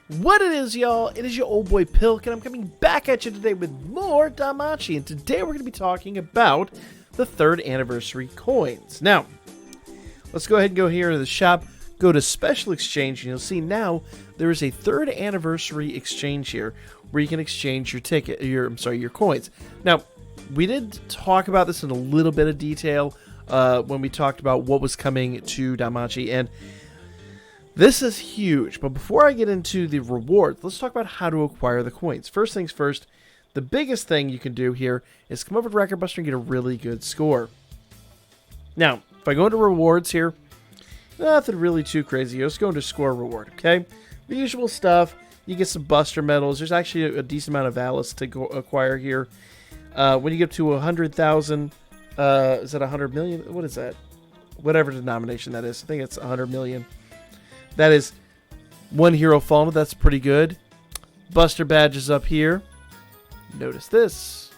What it is, y'all, it is your old boy Pilk, and I'm coming back at you today with more Danmachi, and today we're going to be talking about the 3rd anniversary coins. Now, let's go ahead and go here to the shop, go to Special Exchange, and you'll see now there is a 3rd anniversary exchange here where you can exchange your coins. Now, we did talk about this in a little bit of detail when we talked about what was coming to Danmachi, and this is huge. But before I get into the rewards, let's talk about how to acquire the coins. First things first, the biggest thing you can do here is come over to Record Buster and get a really good score. Now, if I go into rewards here, nothing really too crazy. Let's go into score reward, okay? The usual stuff. You get some Buster medals. There's actually a decent amount of Alice to go acquire here. When you get to 100,000, is that 100 million? What is that? Whatever denomination that is. I think it's 100 million. That is one hero fallen. That's pretty good. Buster badges up here. Notice this.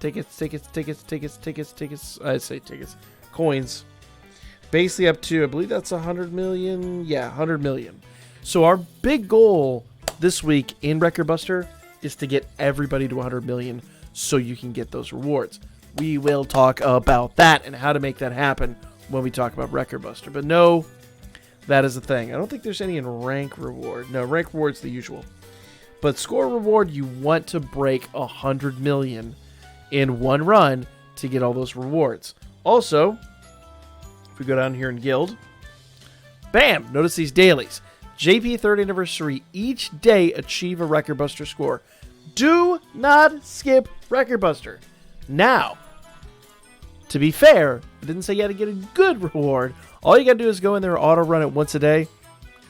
Tickets. I say tickets. Coins. Basically up to, I believe that's 100 million. Yeah, 100 million. So our big goal this week in Record Buster is to get everybody to 100 million so you can get those rewards. We will talk about that and how to make that happen when we talk about Record Buster. But no, that is the thing. I don't think there's any in rank reward. No, rank reward's the usual. But score reward, you want to break 100 million in one run to get all those rewards. Also, if we go down here in Guild, bam! Notice these dailies. JP 3rd anniversary, each day achieve a Record Buster score. Do not skip Record Buster. Now, to be fair, I didn't say you had to get a good reward. All you gotta do is go in there and auto run it once a day,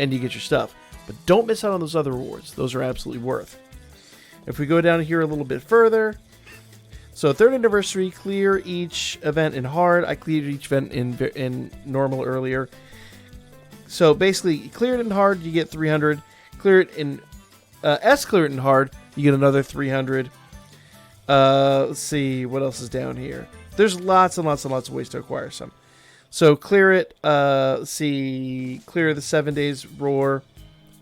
and you get your stuff. But don't miss out on those other rewards. Those are absolutely worth. If we go down here a little bit further, so 3rd anniversary, clear each event in hard. I cleared each event in normal earlier. So basically, clear it in hard, you get 300. Clear it in clear it in hard, you get another 300. Let's see what else is down here. There's lots and lots and lots of ways to acquire some. So clear it. Clear the 7 days roar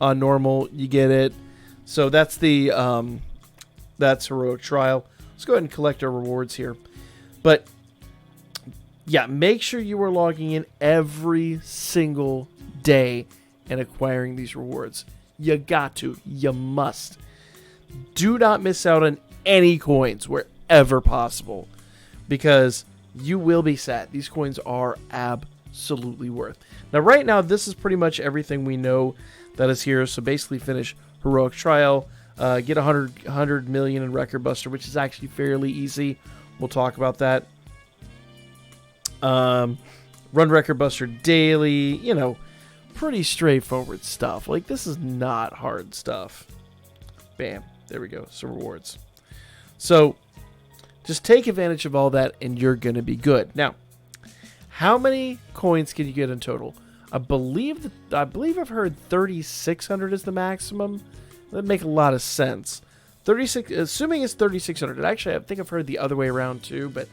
on normal. You get it. So that's the that's heroic trial. Let's go ahead and collect our rewards here. But yeah, make sure you are logging in every single day and acquiring these rewards. You got to. You must. Do not miss out on any coins wherever possible, because you will be sad. These coins are absolutely worth. Now, right now, this is pretty much everything we know that is here. So basically finish Heroic Trial, get 100 million in Record Buster, which is actually fairly easy. We'll talk about that. Run Record Buster daily, pretty straightforward stuff. Like, this is not hard stuff. Bam. There we go. Some rewards. So just take advantage of all that and you're going to be good. Now, how many coins can you get in total? I believe I've heard 3,600 is the maximum. That make a lot of sense. 36, assuming it's 3,600. Actually, I think I've heard the other way around too, but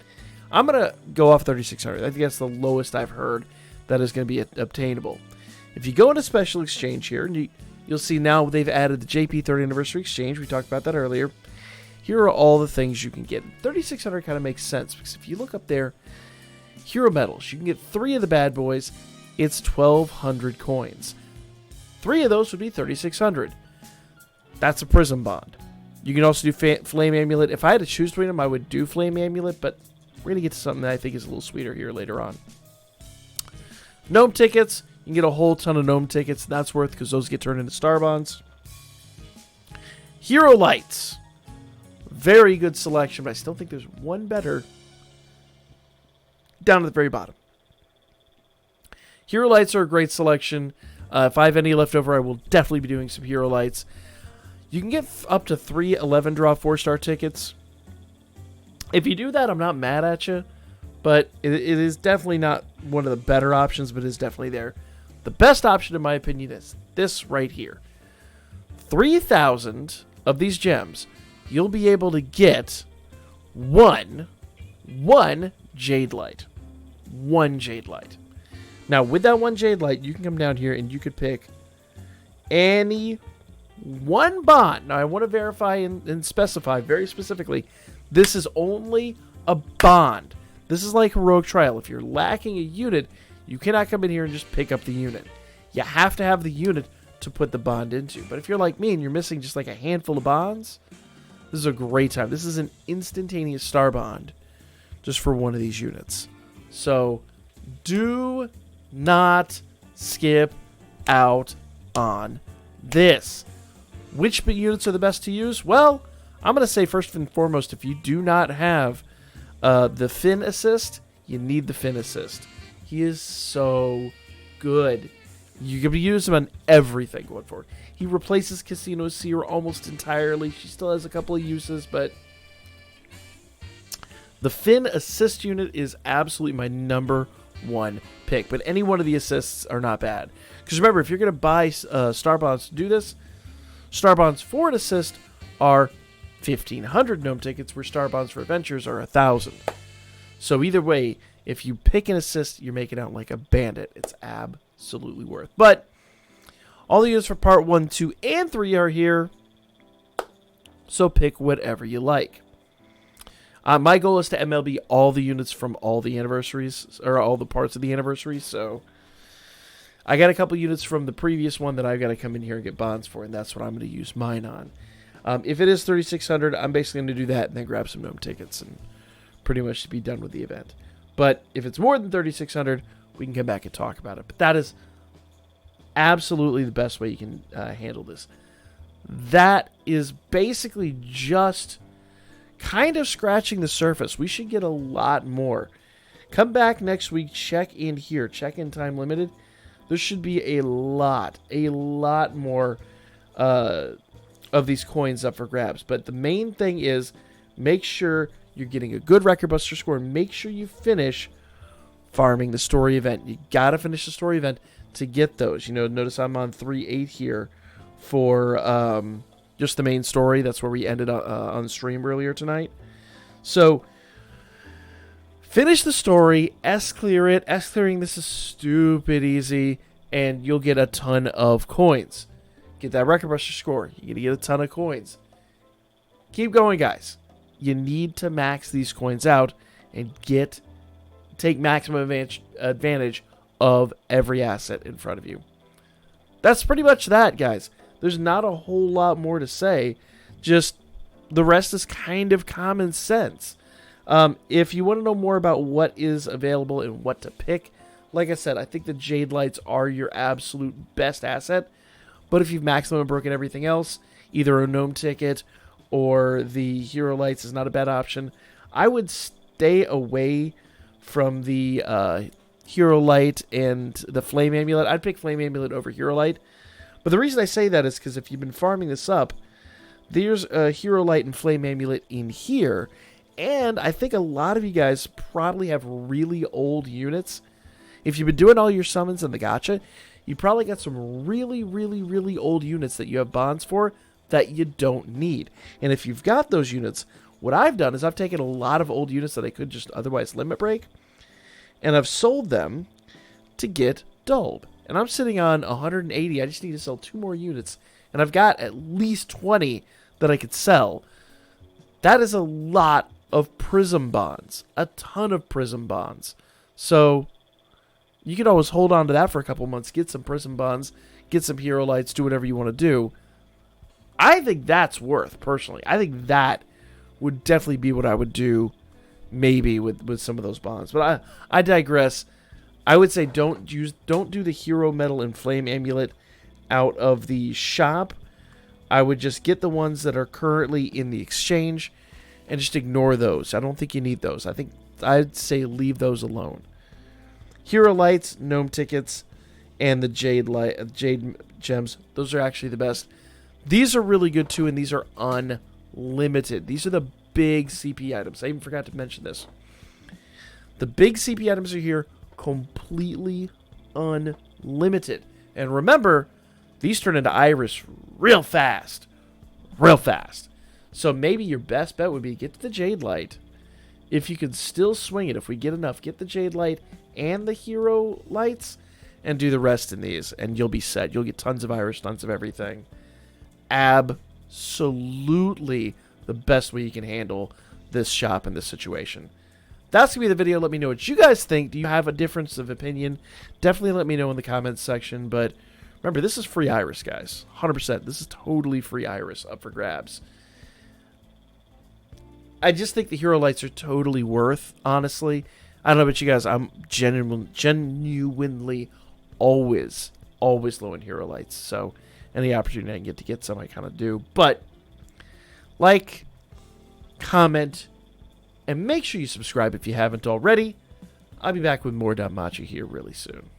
I'm going to go off 3,600. I think that's the lowest I've heard that is going to be obtainable. If you go into Special Exchange here, and you'll see now they've added the JP 3rd Anniversary Exchange. We talked about that earlier. Here are all the things you can get. 3,600 kind of makes sense, because if you look up there, Hero Medals, you can get 3 of the bad boys. It's 1,200 coins. 3 of those would be 3,600. That's a Prism Bond. You can also do Flame Amulet. If I had to choose between them, I would do Flame Amulet, but we're going to get to something that I think is a little sweeter here later on. Gnome tickets. You can get a whole ton of Gnome tickets. That's worth, because those get turned into Star Bonds. Hero Lights. Very good selection, but I still think there's one better down at the very bottom. Hero Lights are a great selection. If I have any left over, I will definitely be doing some Hero Lights. You can get up to 3 11 draw 4-star tickets. If you do that, I'm not mad at you, but it is definitely not one of the better options, but it is definitely there. The best option, in my opinion, is this right here. 3,000 of these gems, you'll be able to get one Jade Light. One Jade Light. Now, with that one Jade Light, you can come down here and you could pick any one bond. Now, I want to verify and specify very specifically, this is only a bond. This is like Heroic Trial. If you're lacking a unit, you cannot come in here and just pick up the unit. You have to have the unit to put the bond into. But if you're like me and you're missing just like a handful of bonds, this is a great time. This is an instantaneous star bond just for one of these units. So do not skip out on this. Which units are the best to use? Well, I'm going to say first and foremost, if you do not have the Finn assist, you need the Finn assist. He is so good. You can use him on everything going forward. He replaces Casino Seer almost entirely. She still has a couple of uses, but the Finn assist unit is absolutely my number one pick. But any one of the assists are not bad. Because remember, if you're going to buy Star Bonds to do this, Star Bonds for an assist are 1,500 gnome tickets, where Star Bonds for adventures are 1,000. So either way, if you pick an assist, you're making out like a bandit. It's absolutely worth. But all the units for part 1, 2, and 3 are here. So pick whatever you like. My goal is to MLB all the units from all the anniversaries, or all the parts of the anniversary. So I got a couple units from the previous one that I've got to come in here and get bonds for, and that's what I'm going to use mine on. If it is 3,600, I'm basically going to do that and then grab some gnome tickets and pretty much be done with the event. But if it's more than 3,600, we can come back and talk about it. But that is absolutely the best way you can handle this. That is basically just kind of scratching the surface. We should get a lot more. Come back next week, check in here, check in time limited. There should be a lot more of these coins up for grabs. But the main thing is, make sure you're getting a good Record Buster score, and make sure you finish farming the story event. You gotta finish the story event to get those. You know, notice I'm on 3-8 here for just the main story. That's where we ended on stream earlier tonight. So finish the story, S-clear it. S-clearing this is stupid easy, and you'll get a ton of coins. Get that Record Buster score. You're going to get a ton of coins. Keep going, guys. You need to max these coins out and take maximum advantage of every asset in front of you. That's pretty much that, guys. There's not a whole lot more to say. Just the rest is kind of common sense. If you want to know more about what is available and what to pick, like I said, I think the Jade Lights are your absolute best asset. But if you've maximum broken everything else, either a gnome ticket or the Hero Lights is not a bad option. I would stay away from the Hero Light and the Flame Amulet. I'd pick Flame Amulet over Hero Light. But the reason I say that is because if you've been farming this up, there's a Hero Light and Flame Amulet in here. And I think a lot of you guys probably have really old units. If you've been doing all your summons and the gacha, you probably got some really old units that you have bonds for that you don't need. And if you've got those units, what I've done is I've taken a lot of old units that I could just otherwise limit break, and I've sold them to get dulled. And I'm sitting on 180. I just need to sell 2 more units, and I've got at least 20 that I could sell. That is a lot of Prism bonds. A ton of Prism bonds. So you can always hold on to that for a couple months, get some Prism bonds, get some Hero Lights, do whatever you want to do. I think that's worth, personally. I think that would definitely be what I would do, maybe, with some of those bonds. But I digress. I would say don't do the Hero Metal and Flame Amulet out of the shop. I would just get the ones that are currently in the exchange and just ignore those. I don't think you need those. I'd say leave those alone. Hero Lights, Gnome Tickets, and the Jade Gems, those are actually the best. These are really good too, and these are unlimited. These are the big CP items. I even forgot to mention this. The big CP items are here, completely unlimited. And remember, these turn into Iris real fast. Real fast. So maybe your best bet would be get to the Jade Light. If you can still swing it, if we get enough, get the Jade Light and the Hero Lights and do the rest in these, and you'll be set. You'll get tons of Iris, tons of everything. absolutely the best way you can handle this shop in this situation. That's going to be the video. Let me know what you guys think. Do you have a difference of opinion? Definitely let me know in the comments section. But remember, this is free Iris, guys. 100%. This is totally free Iris up for grabs. I just think the hero lights are totally worth, honestly. I don't know about you guys. I'm genuinely always low in hero lights. So any opportunity I can get some, I kind of do. But like, comment, and make sure you subscribe if you haven't already. I'll be back with more Danmachi here really soon.